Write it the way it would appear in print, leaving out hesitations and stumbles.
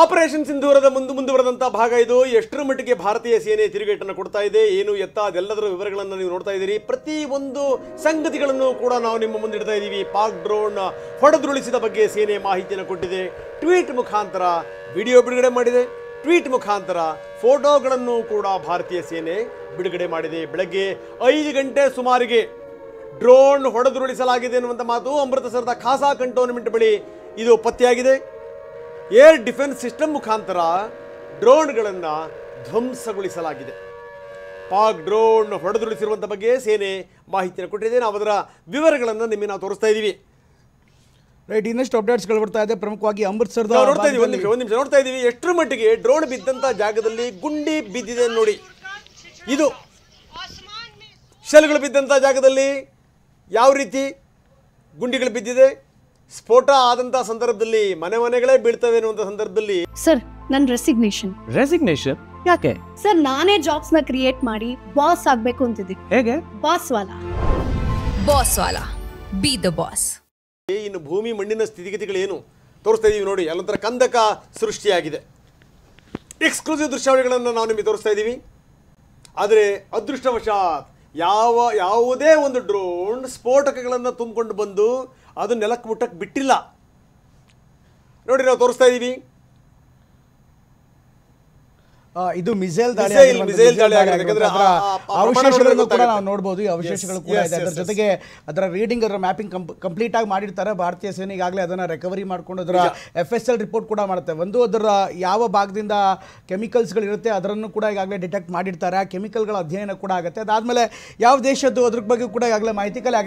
Operation ಸಿಂಧೂರದ ಮುಂದುವರೆದಂಥ ಭಾಗ ಇದು. ಎಷ್ಟರ ಮಟ್ಟಿಗೆ ಭಾರತೀಯ ಸೇನೆ ತಿರುಗೇಟನ್ನು ಕೊಡ್ತಾ ಇದೆ, ಏನು ಎತ್ತ ಅದೆಲ್ಲದರ ವಿವರಗಳನ್ನು ನೀವು ನೋಡ್ತಾ ಇದ್ದೀರಿ. ಪ್ರತಿ ಒಂದು ಸಂಗತಿಗಳನ್ನು ಕೂಡ ನಾವು ನಿಮ್ಮ ಮುಂದಿಡ್ತಾ ಇದ್ದೀವಿ. ಪಾಕ್ ಡ್ರೋನ್ ಹೊಡೆದುರುಳಿಸಿದ ಬಗ್ಗೆ ಸೇನೆ ಮಾಹಿತಿಯನ್ನು ಕೊಟ್ಟಿದೆ. ಟ್ವೀಟ್ ಮುಖಾಂತರ ವಿಡಿಯೋ ಬಿಡುಗಡೆ ಮಾಡಿದೆ. ಟ್ವೀಟ್ ಮುಖಾಂತರ ಫೋಟೋಗಳನ್ನು ಕೂಡ ಭಾರತೀಯ ಸೇನೆ ಬಿಡುಗಡೆ ಮಾಡಿದೆ. ಬೆಳಗ್ಗೆ 5 ಗಂಟೆ ಸುಮಾರಿಗೆ ಡ್ರೋನ್ ಹೊಡೆದುರುಳಿಸಲಾಗಿದೆ ಎನ್ನುವಂಥ ಮಾತು ಅಮೃತಸರದ ಖಾಸಾ ಕಂಟೋನ್ಮೆಂಟ್ ಬಳಿ ಇದು ಪತ್ತೆಯಾಗಿದೆ. ಏರ್ ಡಿಫೆನ್ಸ್ ಸಿಸ್ಟಮ್ ಮುಖಾಂತರ ಡ್ರೋನ್ಗಳನ್ನು ಧ್ವಂಸಗೊಳಿಸಲಾಗಿದೆ. ಪಾಕ್ ಡ್ರೋನ್ ಹೊಡೆದುರುಳಿಸಿರುವಂಥ ಬಗ್ಗೆ ಸೇನೆ ಮಾಹಿತಿಯನ್ನು ಕೊಟ್ಟಿದೆ. ನಾವು ಅದರ ವಿವರಗಳನ್ನು ನಿಮಗೆ ನಾವು ತೋರಿಸ್ತಾ ಇದ್ದೀವಿ. ರೈಟ್, ಇನ್ನಷ್ಟು ಅಪ್ಡೇಟ್ಸ್ಗಳು ಬರ್ತಾ ಇದೆ. ಪ್ರಮುಖವಾಗಿ ಅಮೃತಸರದ ನೋಡ್ತಾ ಇದ್ದೀವಿ. ಒಂದು ನಿಮಿಷ ನೋಡ್ತಾ ಇದ್ದೀವಿ. ಎಷ್ಟರ ಮಟ್ಟಿಗೆ ಡ್ರೋನ್ ಬಿದ್ದಂಥ ಜಾಗದಲ್ಲಿ ಗುಂಡಿ ಬಿದ್ದಿದೆ ನೋಡಿ. ಇದು ಶೆಲ್ಗಳು ಬಿದ್ದಂಥ ಜಾಗದಲ್ಲಿ ಯಾವ ರೀತಿ ಗುಂಡಿಗಳು ಬಿದ್ದಿದೆ. ಸ್ಫೋಟ ಆದಂತ ಸಂದರ್ಭದಲ್ಲಿ ಮನೆಗಳೇ ಬೀಳ್ತವೆ ಅನ್ನುವಂಥ ಸಂದರ್ಭದಲ್ಲಿ ಸರ್ ನನ್ನ ರೆಸಿಗ್ನೇಷನ್ ಯಾಕೆ ಸರ್? ನಾನೇ ಜಾಬ್ಸ್ ನ ಕ್ರಿಯೇಟ್ ಮಾಡಿ ಬಾಸ್ ಆಗ್ಬೇಕು ಅಂತಿದ್ದೀನಿ. ಹೇಗೆ? Boss Vala B the boss. ಇನ್ನು ಭೂಮಿ ಮಣ್ಣಿನ ಸ್ಥಿತಿಗತಿಗಳೇನು ತೋರಿಸ್ತಾ ಇದೀವಿ ನೋಡಿ. ಅಲ್ಲಂತರ ಕಂದಕ ಸೃಷ್ಟಿಯಾಗಿದೆ. ಎಕ್ಸ್ಕ್ಲೂಸಿವ್ ದೃಶ್ಯಾವಳಿಗಳನ್ನು ನಾವು ನಿಮಗೆ ತೋರಿಸ್ತಾ ಇದ್ದೀವಿ. ಆದರೆ ಅದೃಷ್ಟವಶಾತ್ ಯಾವುದೇ ಒಂದು ಡ್ರೋನ್ ಸ್ಫೋಟಕಗಳನ್ನು ತುಂಬಿಕೊಂಡು ಬಂದು ಅದು ನೆಲಕ್ಕೆ ಮುಟ್ಟಕ್ಕೆ ಬಿಟ್ಟಿಲ್ಲ ನೋಡಿ. ನಾವು ತೋರಿಸ್ತಾ ಇದ್ದೀವಿ. ಇದು ಮಿಸೈಲ್ ದಾಳಿ ಯಾಕಂದ್ರೆ ಅವಶೇಷಗಳನ್ನು ಕೂಡ ನಾವು ನೋಡಬಹುದು. ಈ ಅವಶೇಷಗಳು ಕೂಡ ಇದೆ. ಅದರ ಜೊತೆಗೆ ಅದರ ರೀಡಿಂಗ್, ಅದರ ಮ್ಯಾಪಿಂಗ್ ಕಂಪ್ಲೀಟ್ ಆಗಿ ಮಾಡಿರ್ತಾರೆ. ಭಾರತೀಯ ಸೇನೆ ಈಗಾಗಲೇ ಅದನ್ನ ರಿಕವರಿ ಮಾಡ್ಕೊಂಡು ಅದರ FSL ರಿಪೋರ್ಟ್ ಕೂಡ ಮಾಡುತ್ತೆ. ಒಂದು ಅದರ ಯಾವ ಭಾಗದಿಂದ ಕೆಮಿಕಲ್ಸ್ಗಳು ಇರುತ್ತೆ ಅದನ್ನು ಕೂಡ ಈಗಾಗಲೇ ಡಿಟೆಕ್ಟ್ ಮಾಡಿರ್ತಾರೆ. ಆ ಕೆಮಿಕಲ್ಗಳ ಅಧ್ಯಯನ ಕೂಡ ಆಗುತ್ತೆ. ಅದಾದ್ಮೇಲೆ ಯಾವ ದೇಶದ್ದು ಅದ್ರ ಬಗ್ಗೆ ಕೂಡ ಈಗಾಗಲೇ ಮಾಹಿತಿ ಕಲೆ